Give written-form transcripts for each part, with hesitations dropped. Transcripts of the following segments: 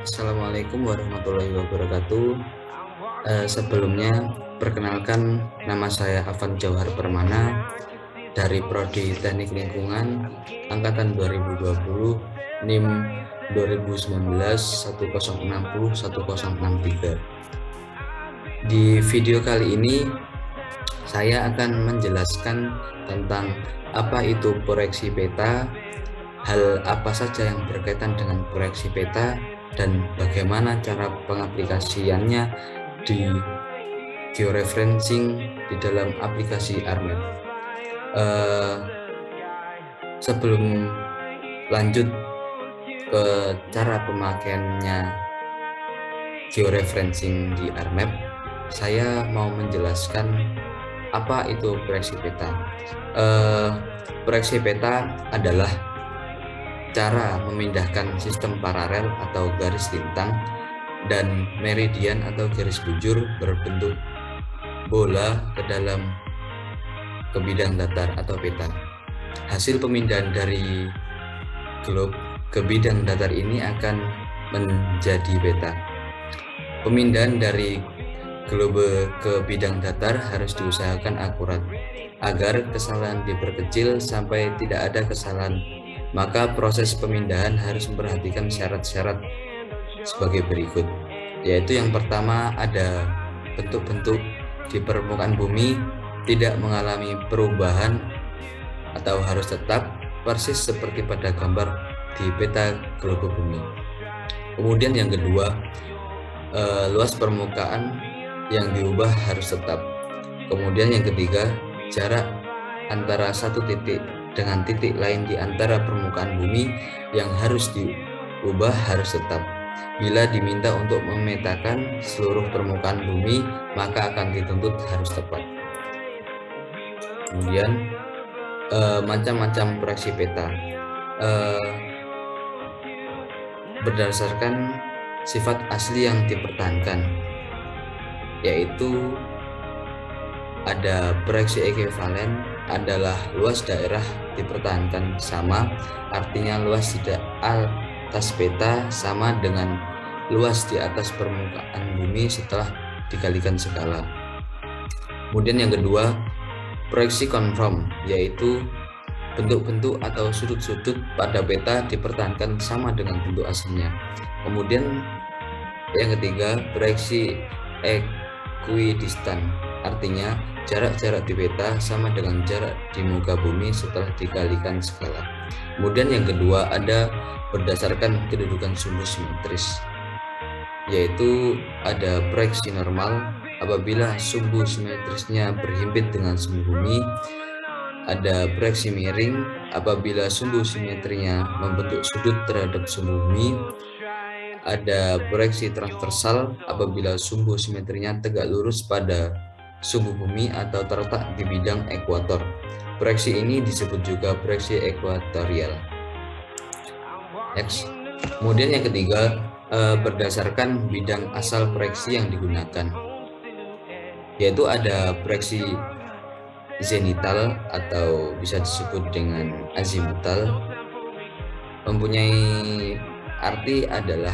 Assalamualaikum warahmatullahi wabarakatuh. Sebelumnya, perkenalkan nama saya Afan Jauhar Permana dari Prodi Teknik Lingkungan Angkatan 2020 NIM 2019 1060 1063. Di video kali ini, saya akan menjelaskan tentang apa itu proyeksi peta, hal apa saja yang berkaitan dengan proyeksi peta, dan bagaimana cara pengaplikasiannya di georeferencing di dalam aplikasi ARMAP. Sebelum lanjut ke cara pemakaiannya georeferencing di ARMAP, saya mau menjelaskan apa itu proyeksi peta. Proyeksi peta adalah cara memindahkan sistem paralel atau garis lintang dan meridian atau garis bujur berbentuk bola ke bidang datar atau peta. Hasil pemindahan dari globe ke bidang datar ini akan menjadi peta. Pemindahan dari globe ke bidang datar harus diusahakan akurat agar kesalahan diperkecil sampai tidak ada kesalahan. Maka proses pemindahan harus memperhatikan syarat-syarat sebagai berikut, yaitu yang pertama ada bentuk-bentuk di permukaan bumi tidak mengalami perubahan atau harus tetap persis seperti pada gambar di peta globe bumi. Kemudian yang kedua, luas permukaan yang diubah harus tetap. Kemudian yang ketiga, jarak antara satu titik dengan titik lain di antara permukaan bumi yang harus diubah harus tetap. Bila diminta untuk memetakan seluruh permukaan bumi, maka akan dituntut harus tepat. Kemudian macam-macam proyeksi peta berdasarkan sifat asli yang dipertahankan, yaitu ada proyeksi ekuivalen adalah luas daerah dipertahankan sama, artinya luas di atas peta sama dengan luas di atas permukaan bumi setelah dikalikan skala. Kemudian yang kedua, proyeksi konform, yaitu bentuk-bentuk atau sudut-sudut pada peta dipertahankan sama dengan bentuk aslinya. Kemudian yang ketiga, proyeksi ekuidistan, artinya jarak-jarak di peta sama dengan jarak di muka bumi setelah dikalikan skala. Kemudian yang kedua ada berdasarkan kedudukan sumbu simetris, yaitu ada proyeksi normal apabila sumbu simetrisnya berhimpit dengan sumbu bumi, ada proyeksi miring apabila sumbu simetrinya membentuk sudut terhadap sumbu bumi, ada proyeksi transversal apabila sumbu simetrinya tegak lurus pada sumbu bumi atau terletak di bidang ekuator. Proyeksi ini disebut juga proyeksi ekuatorial. Next. Kemudian yang ketiga, berdasarkan bidang asal proyeksi yang digunakan, yaitu ada proyeksi zenital atau bisa disebut dengan azimutal. Mempunyai arti adalah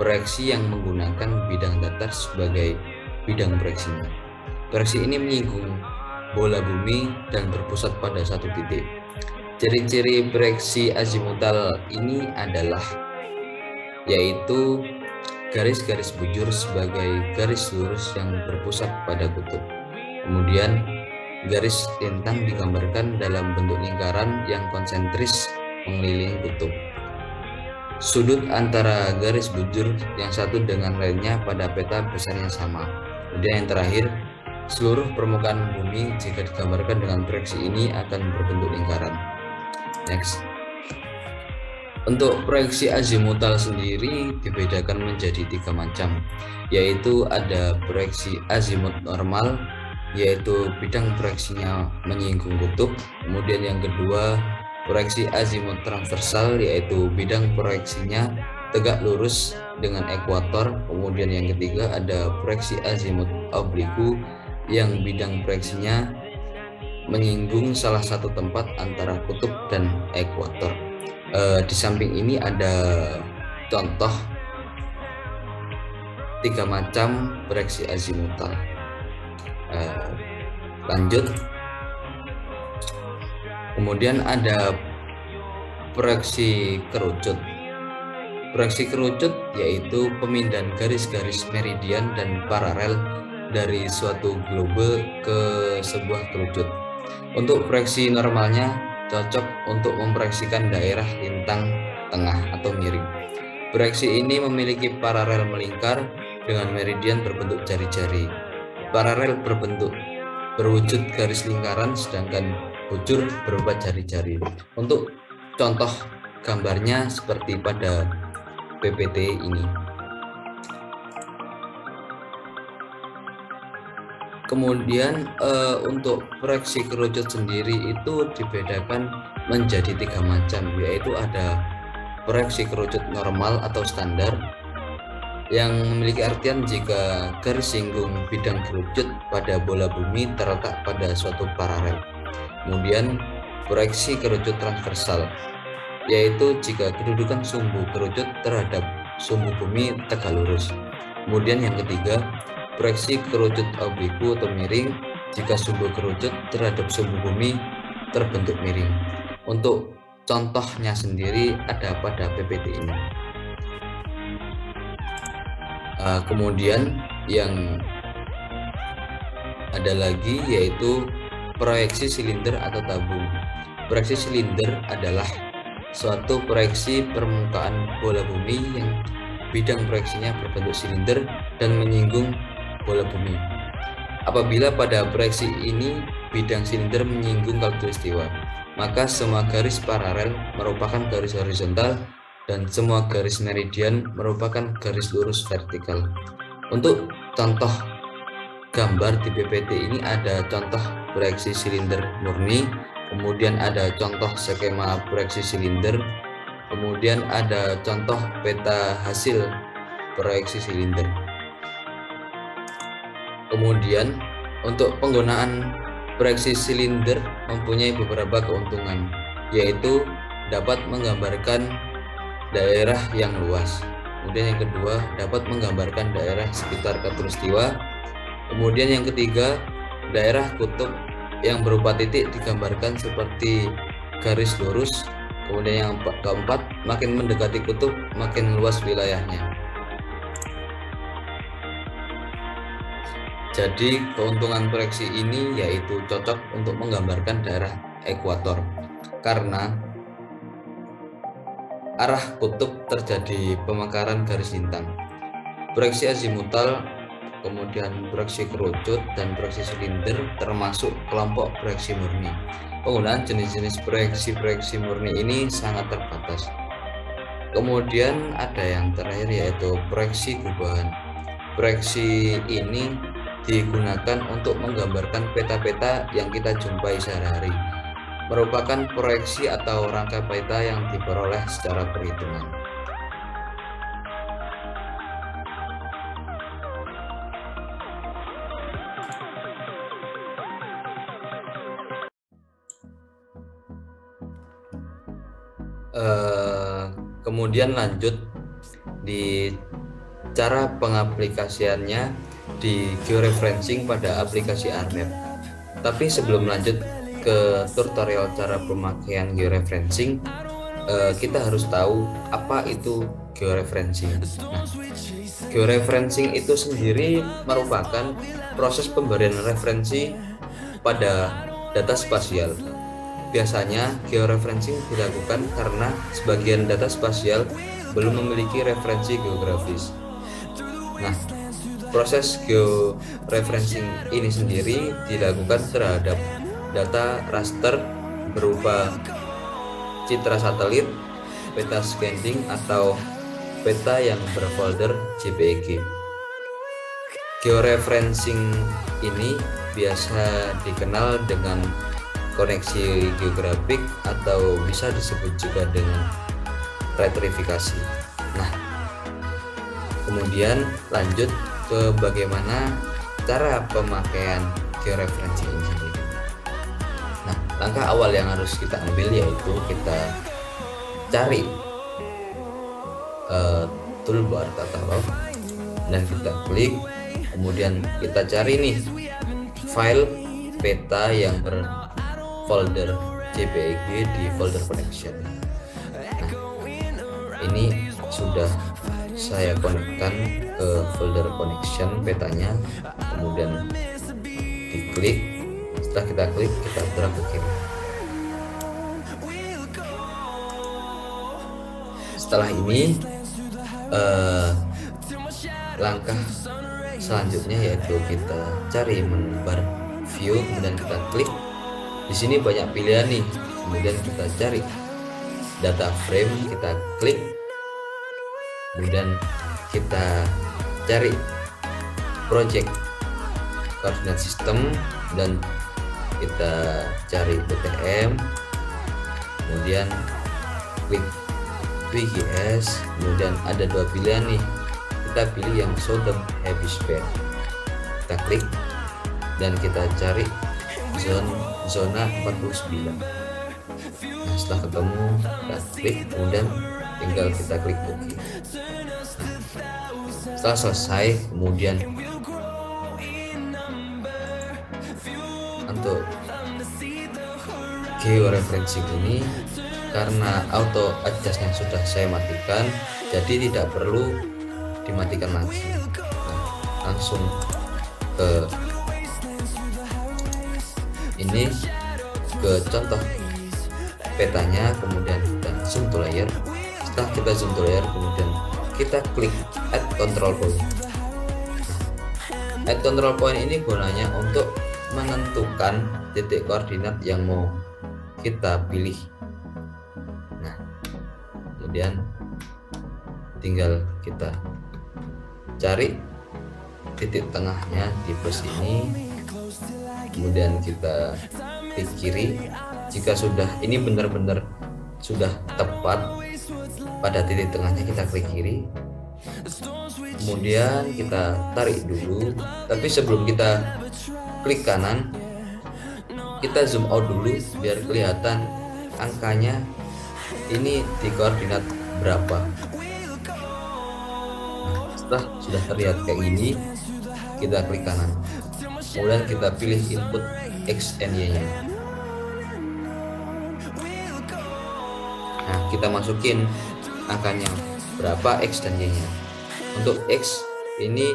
proyeksi yang menggunakan bidang datar sebagai bidang proyeksinya. Proyeksi ini menyinggung bola bumi dan berpusat pada satu titik. Ciri-ciri proyeksi azimutal ini adalah yaitu garis-garis bujur sebagai garis lurus yang berpusat pada kutub. Kemudian garis lintang digambarkan dalam bentuk lingkaran yang konsentris mengelilingi kutub. Sudut antara garis bujur yang satu dengan lainnya pada peta besarnya sama. Kemudian yang terakhir, seluruh permukaan bumi jika digambarkan dengan proyeksi ini akan berbentuk lingkaran. Next. Untuk proyeksi azimutal sendiri dibedakan menjadi 3 macam, yaitu ada proyeksi azimut normal, yaitu bidang proyeksinya menyinggung kutub. Kemudian yang kedua, proyeksi azimut transversal, yaitu bidang proyeksinya tegak lurus dengan ekuator. Kemudian yang ketiga ada proyeksi azimut obliku, yang bidang proyeksinya menyinggung salah satu tempat antara kutub dan ekuator. Di samping ini ada contoh tiga macam proyeksi azimutal. Lanjut, kemudian ada proyeksi kerucut. Proyeksi kerucut yaitu pemindahan garis-garis meridian dan paralel dari suatu globe ke sebuah kerucut. Untuk proyeksi normalnya cocok untuk memproyeksikan daerah lintang tengah atau miring. Proyeksi ini memiliki paralel melingkar dengan meridian berbentuk jari-jari. Paralel berwujud garis lingkaran, sedangkan bujur berupa jari-jari. Untuk contoh gambarnya seperti pada PPT ini. Kemudian untuk proyeksi kerucut sendiri itu dibedakan menjadi tiga macam, yaitu ada proyeksi kerucut normal atau standar yang memiliki artian jika garis singgung bidang kerucut pada bola bumi terletak pada suatu paralel. Kemudian proyeksi kerucut transversal, yaitu jika kedudukan sumbu kerucut terhadap sumbu bumi tegak lurus. Kemudian yang ketiga, proyeksi kerucut obliku atau miring, jika sumbu kerucut terhadap sumbu bumi terbentuk miring. Untuk contohnya sendiri ada pada PPT ini. Kemudian yang ada lagi yaitu proyeksi silinder atau tabung. Proyeksi silinder adalah suatu proyeksi permukaan bola bumi yang bidang proyeksinya berbentuk silinder dan menyinggung bola bumi. Apabila pada proyeksi ini bidang silinder menyinggung khatulistiwa, maka semua garis paralel merupakan garis horizontal dan semua garis meridian merupakan garis lurus vertikal. Untuk contoh gambar di PPT ini ada contoh proyeksi silinder murni, kemudian ada contoh skema proyeksi silinder, kemudian ada contoh peta hasil proyeksi silinder. Kemudian untuk penggunaan proyeksi silinder mempunyai beberapa keuntungan, yaitu dapat menggambarkan daerah yang luas. Kemudian yang kedua, dapat menggambarkan daerah sekitar khatulistiwa. Kemudian yang ketiga, daerah kutub yang berupa titik digambarkan seperti garis lurus. Kemudian yang keempat, makin mendekati kutub makin luas wilayahnya. Jadi keuntungan proyeksi ini yaitu cocok untuk menggambarkan daerah ekuator karena arah kutub terjadi pemekaran garis lintang. Proyeksi azimutal, kemudian proyeksi kerucut dan proyeksi silinder termasuk kelompok proyeksi murni. Penggunaan jenis-jenis proyeksi murni ini sangat terbatas. Kemudian ada yang terakhir yaitu proyeksi gubahan. Proyeksi ini digunakan untuk menggambarkan peta-peta yang kita jumpai sehari-hari. Merupakan proyeksi atau rangka peta yang diperoleh secara perhitungan. Kemudian lanjut di cara pengaplikasiannya di georeferencing pada aplikasi ARNet. Tapi sebelum lanjut ke tutorial cara pemakaian georeferencing, kita harus tahu apa itu georeferencing. Nah, georeferencing itu sendiri merupakan proses pemberian referensi pada data spasial. Biasanya georeferencing dilakukan karena sebagian data spasial belum memiliki referensi geografis. Nah, proses georeferencing ini sendiri dilakukan terhadap data raster berupa citra satelit, peta scanning atau peta yang berfolder JPEG. Georeferencing ini biasa dikenal dengan koneksi geografik atau bisa disebut juga dengan retrifikasi. Nah, kemudian lanjut ke bagaimana cara pemakaian georeferencing ini sendiri. Nah, langkah awal yang harus kita ambil yaitu kita cari toolbar katalog. dan kita klik, kemudian kita cari nih file peta yang berfolder JPEG di folder connection. Nah, ini sudah saya konekkan ke folder connection petanya, kemudian diklik. Setelah kita klik, kita drag ke kiri. Setelah ini langkah selanjutnya yaitu kita cari menu bar view, kemudian kita klik. Di sini banyak pilihan nih, kemudian kita cari data frame, kita klik, kemudian kita cari project coordinate system dan kita cari BTM, kemudian klik QGIS, kemudian ada dua pilihan nih, kita pilih yang Southern Hemisphere, kita klik dan kita cari zona 49. Nah, setelah ketemu kita klik, kemudian tinggal kita klik OK. Setelah selesai, kemudian untuk georeferencing ini karena auto adjustnya sudah saya matikan, jadi tidak perlu dimatikan lagi. Nah, langsung ke ini, ke contoh petanya, kemudian kita zoom to layer. Setelah kita zoom to layer, kemudian kita klik add control point. Add control point ini gunanya untuk menentukan titik koordinat yang mau kita pilih. Nah, kemudian tinggal kita cari titik tengahnya di pos ini, kemudian kita klik kiri. Jika sudah ini benar-benar sudah tepat pada titik tengahnya, kita klik kiri, kemudian kita tarik dulu. Tapi sebelum kita klik kanan, kita zoom out dulu biar kelihatan angkanya ini di koordinat berapa. Nah, setelah sudah terlihat kayak gini, kita klik kanan, kemudian kita pilih input X and Y nya. Nah, kita masukin angkanya berapa, X dan Y nya. Untuk X ini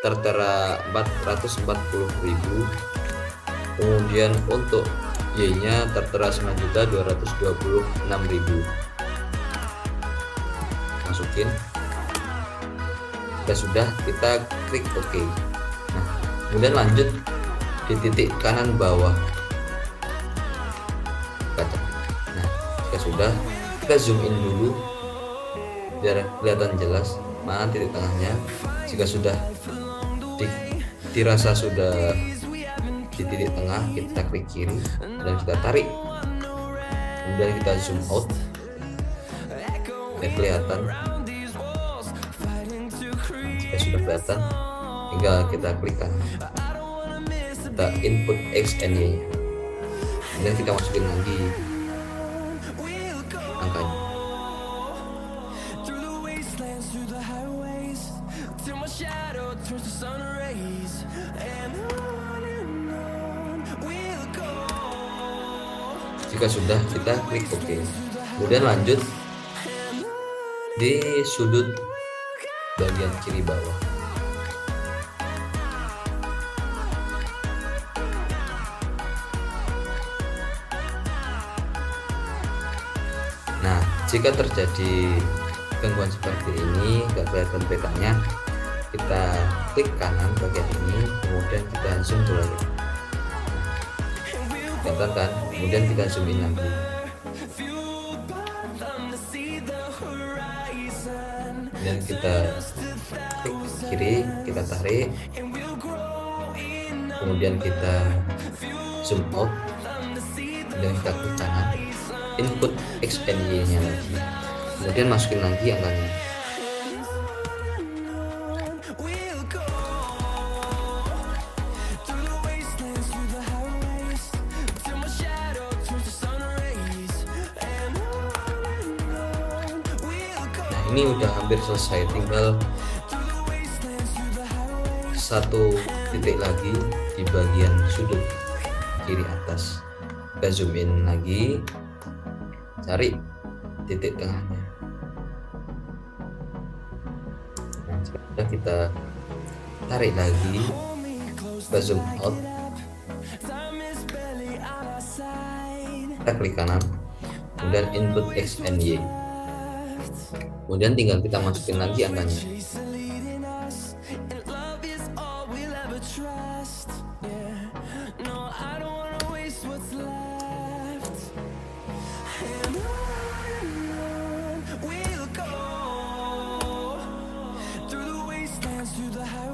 tertera 440.000, kemudian untuk Y nya tertera 9.226.000. Masukin, jika sudah kita klik OK. Nah, kemudian lanjut di titik kanan bawah kaca. Nah, jika sudah, kita zoom in dulu biar kelihatan jelas mana titik tengahnya. Jika sudah dirasa sudah di titik tengah, kita klik kiri dan kita tarik, kemudian kita zoom out biar kelihatan. Jika sudah kelihatan, tinggal kita klik kanan, kita input X and Y nya, kemudian kita masukin lagi angkanya. Jika sudah, kita klik OK. Kemudian lanjut di sudut bagian kiri bawah. Nah, jika terjadi gangguan seperti ini, nggak kelihatan petanya, kita klik kanan bagian ini, kemudian kita zoom to layer. Kelihatan kan? Kemudian kita zoom in lagi. Dan kita klik kiri, kita tarik, kemudian kita zoom out, dan kita klik kanan, input X and Y nya lagi, kemudian masukin lagi angkanya. Ini udah hampir selesai, tinggal satu titik lagi di bagian sudut kiri atas. Kita zoom in lagi, cari titik tengahnya. Nah, sudah kita tarik lagi, kita zoom out, kita klik kanan, kemudian input X and Y, kemudian tinggal kita masukin lagi angkanya.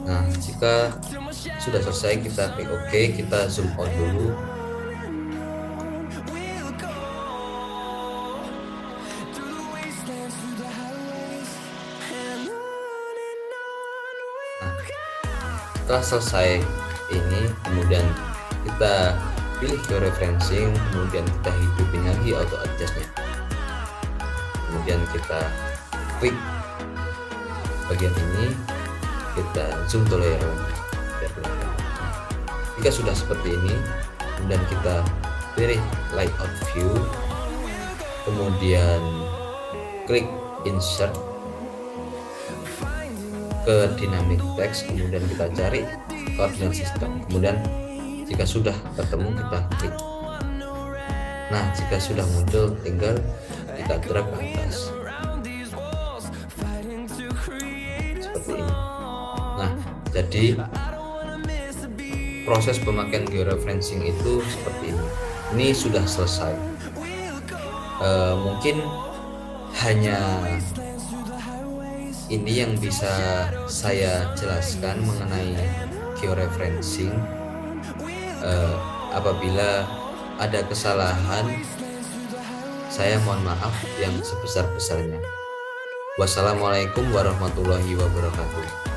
Nah, jika sudah selesai kita klik OK, kita zoom out dulu. Nah, setelah selesai ini, kemudian kita pilih georeferencing, kemudian kita hidupin lagi auto adjustnya, kemudian kita klik bagian ini, kita zoom tolerant. Jika sudah seperti ini, kemudian kita pilih layout view, kemudian klik insert ke dynamic text, kemudian kita cari coordinate system, kemudian jika sudah ketemu kita klik. Nah, jika sudah muncul tinggal kita drag ke atas seperti ini. Nah, jadi proses pemakaian georeferencing itu seperti ini. Ini sudah selesai. Mungkin hanya ini yang bisa saya jelaskan mengenai georeferencing. Apabila ada kesalahan, saya mohon maaf yang sebesar-besarnya. Wassalamualaikum warahmatullahi wabarakatuh.